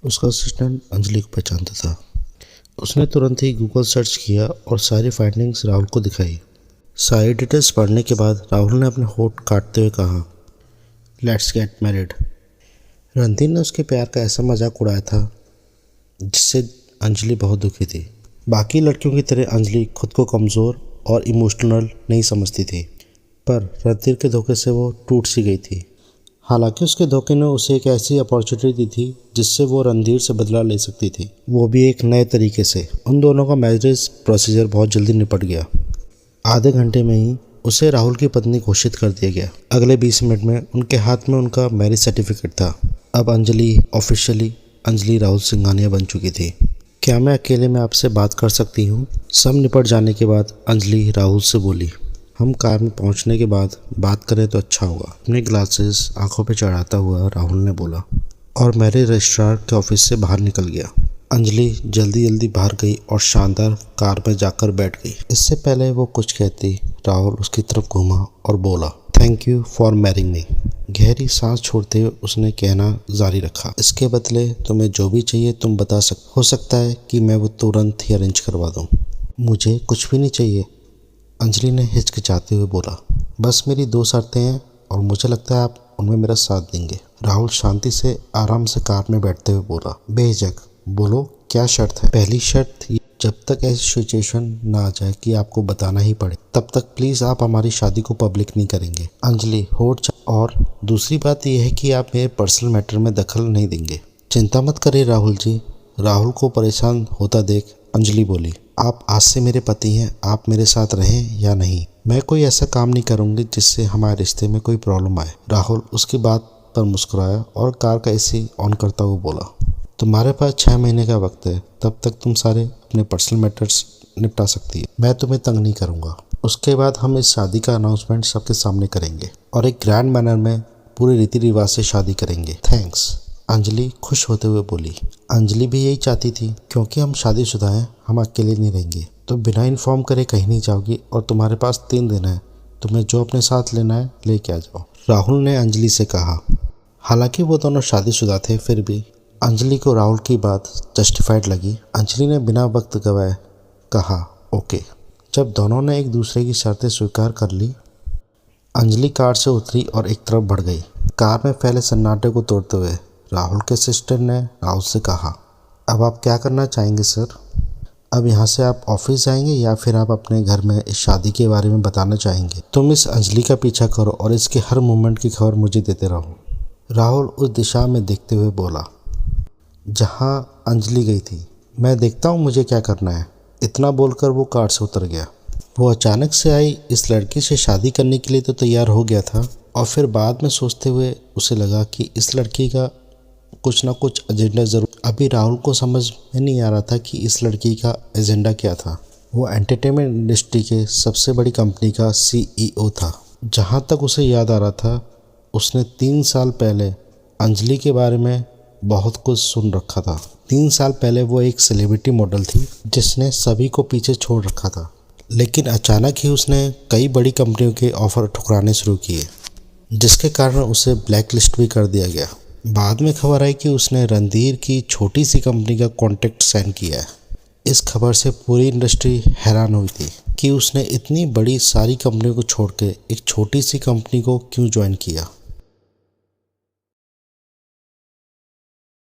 उसका असिस्टेंट अंजलि को पहचानता था। उसने तुरंत ही गूगल सर्च किया और सारी फाइंडिंग्स राहुल को दिखाई। सारी डिटेल्स पढ़ने के बाद राहुल ने अपने होठ काटते हुए कहा, लेट्स गेट मैरिड। रणधीर ने उसके प्यार का ऐसा मजाक उड़ाया था जिससे अंजलि बहुत दुखी थी। बाकी लड़कियों की तरह अंजलि खुद को कमज़ोर और इमोशनल नहीं समझती थी, पर रणधीर के धोखे से वो टूट सी गई थी। हालांकि उसके धोखे ने उसे एक ऐसी अपॉर्चुनिटी दी थी जिससे वो रणधीर से बदला ले सकती थी, वो भी एक नए तरीके से। उन दोनों का मैरिज प्रोसीजर बहुत जल्दी निपट गया। आधे घंटे में ही उसे राहुल की पत्नी घोषित कर दिया गया। अगले 20 मिनट में उनके हाथ में उनका मैरिज सर्टिफिकेट था। अब अंजलि ऑफिशियली अंजलि राहुल सिंघानिया बन चुकी थी। क्या मैं अकेले में आपसे बात कर सकती हूँ? सब निपट जाने के बाद अंजलि राहुल से बोली। हम कार में पहुँचने के बाद बात करें तो अच्छा होगा। अपने ग्लासेस आंखों पे चढ़ाता हुआ राहुल ने बोला और मेरे रजिस्ट्रार के ऑफिस से बाहर निकल गया। अंजलि जल्दी जल्दी बाहर गई और शानदार कार में जाकर बैठ गई। इससे पहले वो कुछ कहती, राहुल उसकी तरफ घूमा और बोला, थैंक यू फॉर मैरिंग मी। गहरी सांस छोड़ते हुए उसने कहना जारी रखा, इसके बदले तुम्हें जो भी चाहिए तुम बता हो सकता है कि मैं वो तुरंत ही अरेंज करवा दूँ। मुझे कुछ भी नहीं चाहिए, अंजलि ने हिचकिचाते हुए बोला। बस मेरी 2 शर्तें हैं और मुझे लगता है आप उनमें मेरा साथ देंगे। राहुल शांति से आराम से कार में बैठते हुए बोला, बेझिझक बोलो क्या शर्त है? पहली शर्त, जब तक ऐसी सिचुएशन ना आ जाए कि आपको बताना ही पड़े, तब तक प्लीज आप हमारी शादी को पब्लिक नहीं करेंगे। अंजलि होठ। और दूसरी बात यह है कि आप मेरे पर्सनल मैटर में दखल नहीं देंगे। चिंता मत करिए राहुल जी। राहुल को परेशान होता देख अंजलि बोली, आप आज से मेरे पति हैं, आप मेरे साथ रहें या नहीं, मैं कोई ऐसा काम नहीं करूंगी जिससे हमारे रिश्ते में कोई प्रॉब्लम आए। राहुल उसकी बात पर मुस्कुराया और कार का एसी ऑन करता हुआ बोला, तुम्हारे पास 6 महीने का वक्त है, तब तक तुम सारे अपने पर्सनल मैटर्स निपटा सकती है। मैं तुम्हें तंग नहीं करूंगा। उसके बाद हम इस शादी का अनाउंसमेंट सबके सामने करेंगे और एक ग्रैंड मैनर में पूरे रीति रिवाज से शादी करेंगे। थैंक्स, अंजलि खुश होते हुए बोली। अंजलि भी यही चाहती थी, क्योंकि हम शादीशुदा हैं, हम अकेले नहीं रहेंगे। तो बिना इन्फॉर्म करे कहीं नहीं जाओगी और तुम्हारे पास 3 दिन है, तुम्हें जो अपने साथ लेना है लेके आ जाओ, राहुल ने अंजलि से कहा। हालांकि वो दोनों शादीशुदा थे, फिर भी अंजलि को राहुल की बात जस्टिफाइड लगी। अंजलि ने बिना वक्त गवाए कहा, ओके। जब दोनों ने एक दूसरे की शर्तें स्वीकार कर ली, अंजलि कार से उतरी और एक तरफ बढ़ गई। कार में फैले सन्नाटे को तोड़ते हुए राहुल के असिस्टेंट ने राहुल से कहा, अब आप क्या करना चाहेंगे सर? अब यहाँ से आप ऑफिस जाएंगे या फिर आप अपने घर में इस शादी के बारे में बताना चाहेंगे? तुम इस अंजलि का पीछा करो और इसके हर मूवमेंट की खबर मुझे देते रहो, राहुल उस दिशा में देखते हुए बोला जहां अंजलि गई थी। मैं देखता हूँ मुझे क्या करना है। इतना बोलकर वो कार से उतर गया। वो अचानक से आई इस लड़की से शादी करने के लिए तो तैयार हो गया था, और फिर बाद में सोचते हुए उसे लगा कि इस लड़की का कुछ ना कुछ एजेंडा जरूर। अभी राहुल को समझ में नहीं आ रहा था कि इस लड़की का एजेंडा क्या था। वो एंटरटेनमेंट इंडस्ट्री के सबसे बड़ी कंपनी का CEO था। जहाँ तक उसे याद आ रहा था, उसने 3 साल पहले अंजलि के बारे में बहुत कुछ सुन रखा था। 3 साल पहले वो एक सेलिब्रिटी मॉडल थी जिसने सभी को पीछे छोड़ रखा था, लेकिन अचानक ही उसने कई बड़ी कंपनियों के ऑफर ठुकराने शुरू किए, जिसके कारण उसे ब्लैक लिस्ट भी कर दिया गया। बाद में खबर आई कि उसने रणधीर की छोटी सी कंपनी का कॉन्ट्रैक्ट साइन किया है। इस खबर से पूरी इंडस्ट्री हैरान हुई थी कि उसने इतनी बड़ी सारी कंपनियों को छोड़ के एक छोटी सी कंपनी को क्यों ज्वाइन किया।